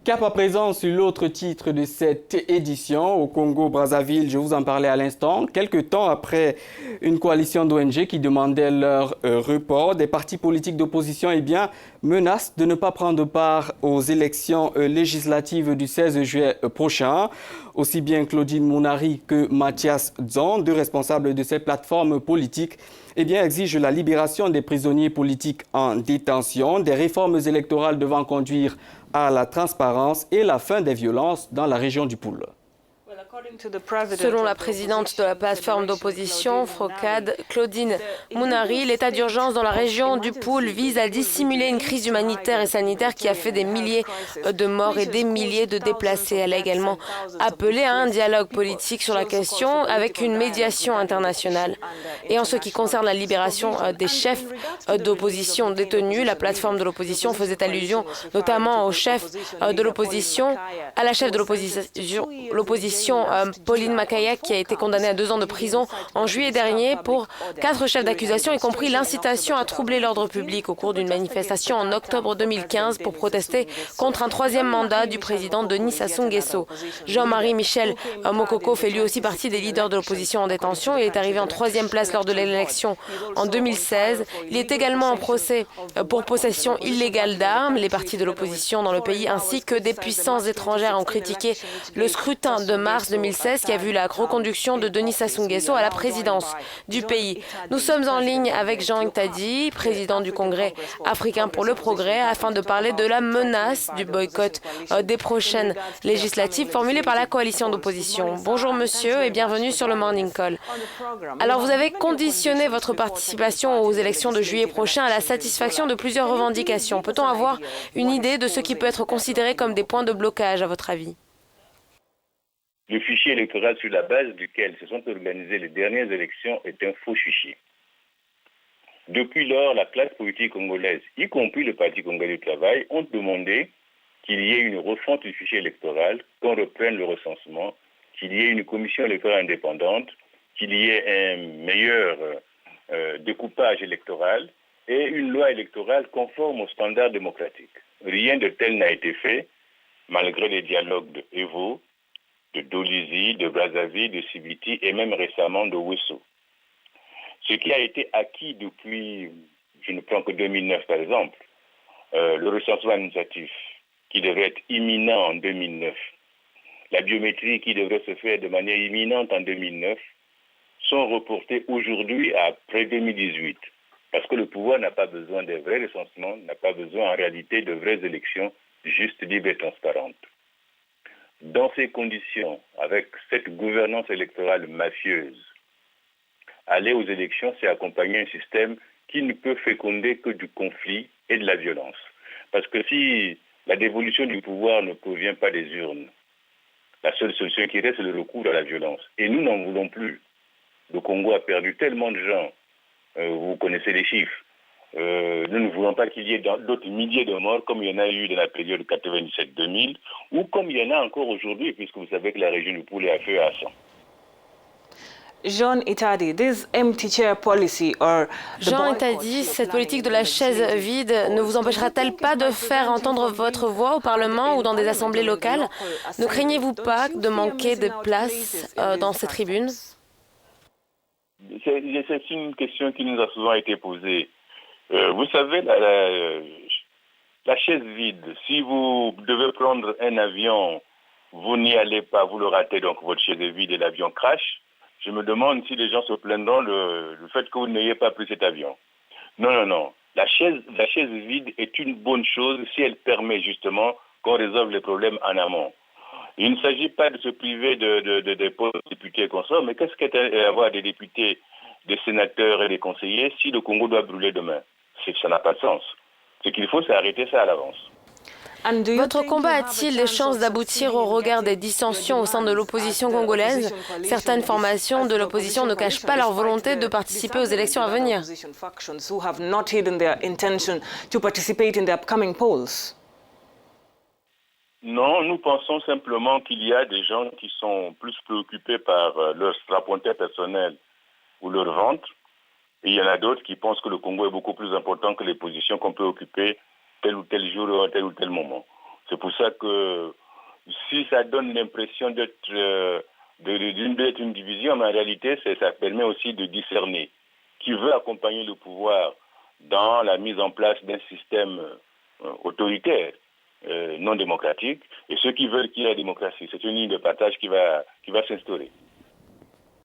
Cap à présent sur l'autre titre de cette édition, au Congo-Brazzaville, je vous en parlais à l'instant, quelques temps après une coalition d'ONG qui demandait leur report, des partis politiques d'opposition menacent de ne pas prendre part aux élections législatives du 16 juillet prochain. Aussi bien Claudine Mounari que Mathias Dzon, deux responsables de ces plateformes politiques, exigent la libération des prisonniers politiques en détention, des réformes électorales devant conduire à la transparence et la fin des violences dans la région du Poul. Selon la présidente de la plateforme d'opposition, FROCAD, Claudine Mounari, l'état d'urgence dans la région du Poul vise à dissimuler une crise humanitaire et sanitaire qui a fait des milliers de morts et des milliers de déplacés. Elle a également appelé à un dialogue politique sur la question avec une médiation internationale. Et en ce qui concerne la libération des chefs d'opposition détenus, la plateforme de l'opposition faisait allusion notamment au chef de l'opposition, à la chef de l'opposition Pauline Makaya, qui a été condamnée à 2 ans de prison en juillet dernier pour 4 chefs d'accusation, y compris l'incitation à troubler l'ordre public au cours d'une manifestation en octobre 2015 pour protester contre un 3e mandat du président Denis Sassou Nguesso. Jean-Marie Michel Mokoko fait lui aussi partie des leaders de l'opposition en détention. Il est arrivé en 3e place lors de l'élection en 2016. Il est également en procès pour possession illégale d'armes. Les partis de l'opposition dans le pays ainsi que des puissances étrangères ont critiqué le scrutin de mars 2016 qui a vu la reconduction de Denis Sassou Nguesso à la présidence du pays. Nous sommes en ligne avec Jean Ntadi, président du Congrès africain pour le progrès, afin de parler de la menace du boycott des prochaines législatives formulées par la coalition d'opposition. Bonjour monsieur et bienvenue sur le Morning Call. Alors vous avez conditionné votre participation aux élections de juillet prochain à la satisfaction de plusieurs revendications. Peut-on avoir une idée de ce qui peut être considéré comme des points de blocage à votre avis ? Le fichier électoral sur la base duquel se sont organisées les dernières élections est un faux fichier. Depuis lors, la classe politique congolaise, y compris le Parti congolais du travail, ont demandé qu'il y ait une refonte du fichier électoral, qu'on reprenne le recensement, qu'il y ait une commission électorale indépendante, qu'il y ait un meilleur découpage électoral et une loi électorale conforme aux standards démocratiques. Rien de tel n'a été fait, malgré les dialogues de Evo, de Dolisie, de Brazzaville, de Sibiti et même récemment de Ouesso. Ce qui a été acquis depuis, je ne prends que 2009 par exemple, le recensement administratif qui devrait être imminent en 2009, la biométrie qui devrait se faire de manière imminente en 2009, sont reportés aujourd'hui à après 2018. Parce que le pouvoir n'a pas besoin des vrais recensements, n'a pas besoin en réalité de vraies élections justes, libres et transparentes. Dans ces conditions, avec cette gouvernance électorale mafieuse, aller aux élections, c'est accompagner un système qui ne peut féconder que du conflit et de la violence. Parce que si la dévolution du pouvoir ne provient pas des urnes, la seule solution qui reste, c'est le recours à la violence. Et nous n'en voulons plus. Le Congo a perdu tellement de gens. Vous connaissez les chiffres. Nous ne voulons pas qu'il y ait d'autres milliers de morts comme il y en a eu dans la période 97-2000 ou comme il y en a encore aujourd'hui, puisque vous savez que la région du Poul est à feu et à sang. Jean Ntadi, cette politique de la chaise vide ne vous empêchera-t-elle pas de faire entendre votre voix au Parlement ou dans des assemblées locales? Ne craignez-vous pas de manquer de place dans ces tribunes? C'est une question qui nous a souvent été posée. Vous savez, la chaise vide, si vous devez prendre un avion, vous n'y allez pas, vous le ratez, donc votre chaise est vide et l'avion crache. Je me demande si les gens se plaindront le fait que vous n'ayez pas pris cet avion. Non. La chaise vide est une bonne chose si elle permet justement qu'on résolve les problèmes en amont. Il ne s'agit pas de se priver des postes de députés et consorts, mais qu'est-ce qu'est avoir des députés, des sénateurs et des conseillers si le Congo doit brûler demain? Ça n'a pas de sens. Ce qu'il faut, c'est arrêter ça à l'avance. Votre combat a-t-il des chances d'aboutir au regard des dissensions au sein de l'opposition congolaise? Certaines formations de l'opposition ne cachent pas leur volonté de participer aux élections à venir. Non, nous pensons simplement qu'il y a des gens qui sont plus préoccupés par leur strapontin personnel ou leur vente. Et il y en a d'autres qui pensent que le Congo est beaucoup plus important que les positions qu'on peut occuper tel ou tel jour ou à tel ou tel moment. C'est pour ça que si ça donne l'impression d'être une division, mais en réalité, ça permet aussi de discerner qui veut accompagner le pouvoir dans la mise en place d'un système autoritaire, non démocratique, et ceux qui veulent qu'il y ait la démocratie. C'est une ligne de partage qui va s'instaurer.